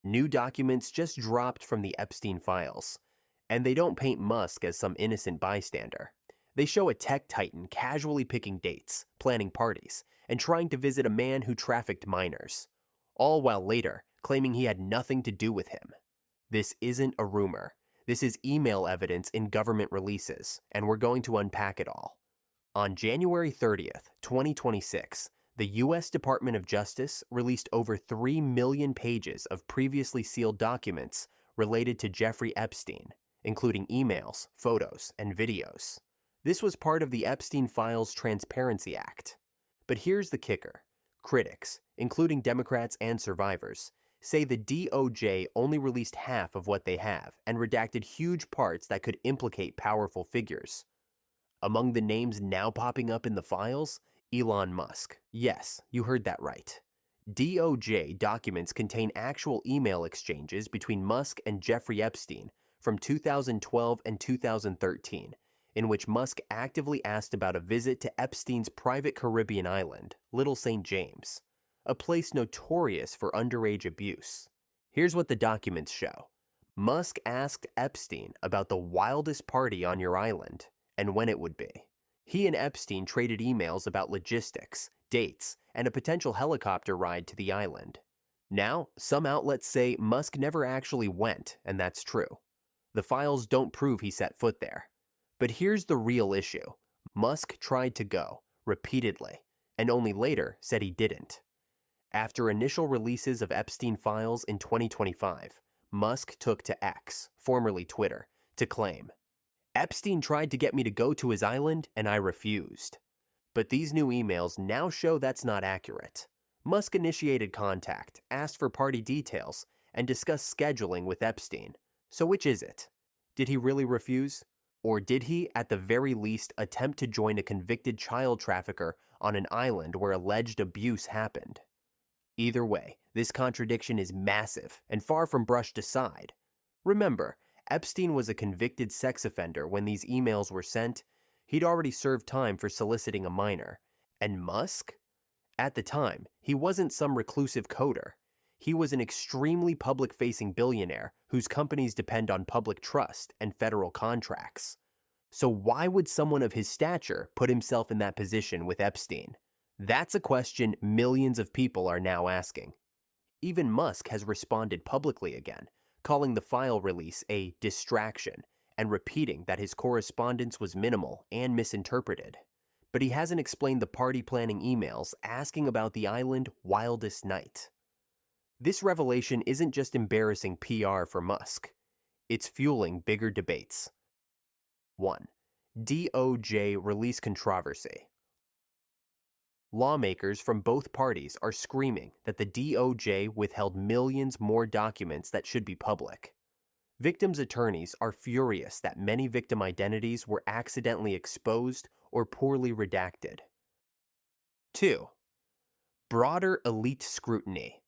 New documents just dropped from the Epstein files, and they don't paint Musk as some innocent bystander. They show a tech titan casually picking dates, planning parties, and trying to visit a man who trafficked minors, all while later claiming he had nothing to do with him. This isn't a rumor. This is email evidence in government releases, and we're going to unpack it all. On January 30th, 2026, the U.S. Department of Justice released over 3 million pages of previously sealed documents related to Jeffrey Epstein, including emails, photos, and videos. This was part of the Epstein Files Transparency Act. But here's the kicker. Critics, including Democrats and survivors, say the DOJ only released half of what they have and redacted huge parts that could implicate powerful figures. Among the names now popping up in the files, Elon Musk. Yes, you heard that right. DOJ documents contain actual email exchanges between Musk and Jeffrey Epstein from 2012 and 2013, in which Musk actively asked about a visit to Epstein's private Caribbean island, Little St. James, a place notorious for underage abuse. Here's what the documents show. Musk asked Epstein about the wildest party on your island and when it would be. He and Epstein traded emails about logistics, dates, and a potential helicopter ride to the island. Now, some outlets say Musk never actually went, and that's true. The files don't prove he set foot there. But here's the real issue. Musk tried to go, repeatedly, and only later said he didn't. After initial releases of Epstein files in 2025, Musk took to X, formerly Twitter, to claim, "Epstein tried to get me to go to his island, and I refused." But these new emails now show that's not accurate. Musk initiated contact, asked for party details, and discussed scheduling with Epstein. So which is it? Did he really refuse? Or did he, at the very least, attempt to join a convicted child trafficker on an island where alleged abuse happened? Either way, this contradiction is massive and far from brushed aside. Remember, Epstein was a convicted sex offender when these emails were sent. He'd already served time for soliciting a minor. And Musk? At the time, he wasn't some reclusive coder. He was an extremely public-facing billionaire whose companies depend on public trust and federal contracts. So why would someone of his stature put himself in that position with Epstein? That's a question millions of people are now asking. Even Musk has responded publicly again, calling the file release a distraction and repeating that his correspondence was minimal and misinterpreted. But he hasn't explained the party planning emails asking about the island wildest night. This revelation isn't just embarrassing PR for Musk. It's fueling bigger debates. 1. DOJ release controversy. Lawmakers from both parties are screaming that the DOJ withheld millions more documents that should be public. Victims' attorneys are furious that many victim identities were accidentally exposed or poorly redacted. 2. Broader elite scrutiny.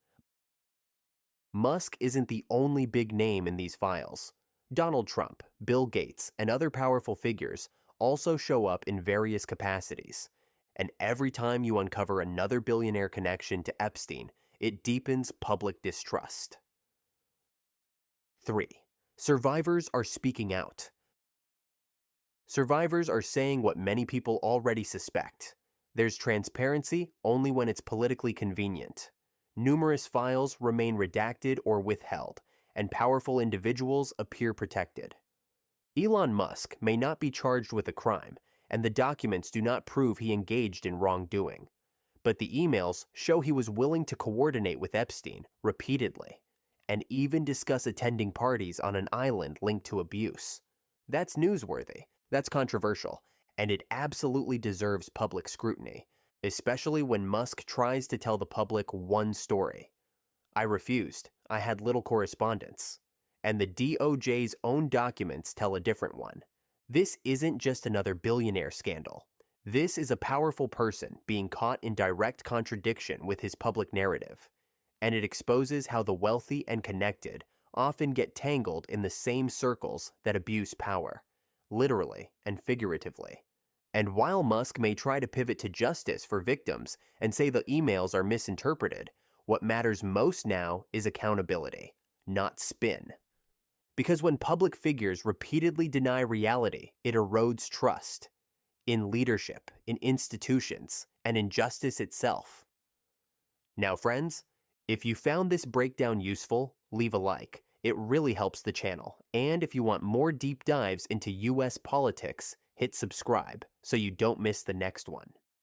Musk isn't the only big name in these files. Donald Trump, Bill Gates, and other powerful figures also show up in various capacities. And every time you uncover another billionaire connection to Epstein, it deepens public distrust. 3. Survivors are speaking out. Survivors are saying what many people already suspect. There's transparency only when it's politically convenient. Numerous files remain redacted or withheld, and powerful individuals appear protected. Elon Musk may not be charged with a crime, and the documents do not prove he engaged in wrongdoing. But the emails show he was willing to coordinate with Epstein repeatedly, and even discuss attending parties on an island linked to abuse. That's newsworthy, that's controversial, and it absolutely deserves public scrutiny, especially when Musk tries to tell the public one story. I refused. I had little correspondence. And the DOJ's own documents tell a different one. This isn't just another billionaire scandal. This is a powerful person being caught in direct contradiction with his public narrative. And it exposes how the wealthy and connected often get tangled in the same circles that abuse power, literally and figuratively. And while Musk may try to pivot to justice for victims and say the emails are misinterpreted, what matters most now is accountability. not spin. Because when public figures repeatedly deny reality, it erodes trust in leadership, in institutions, and in justice itself. Now, friends, if you found this breakdown useful, leave a like. It really helps the channel. And if you want more deep dives into US politics, hit subscribe so you don't miss the next one.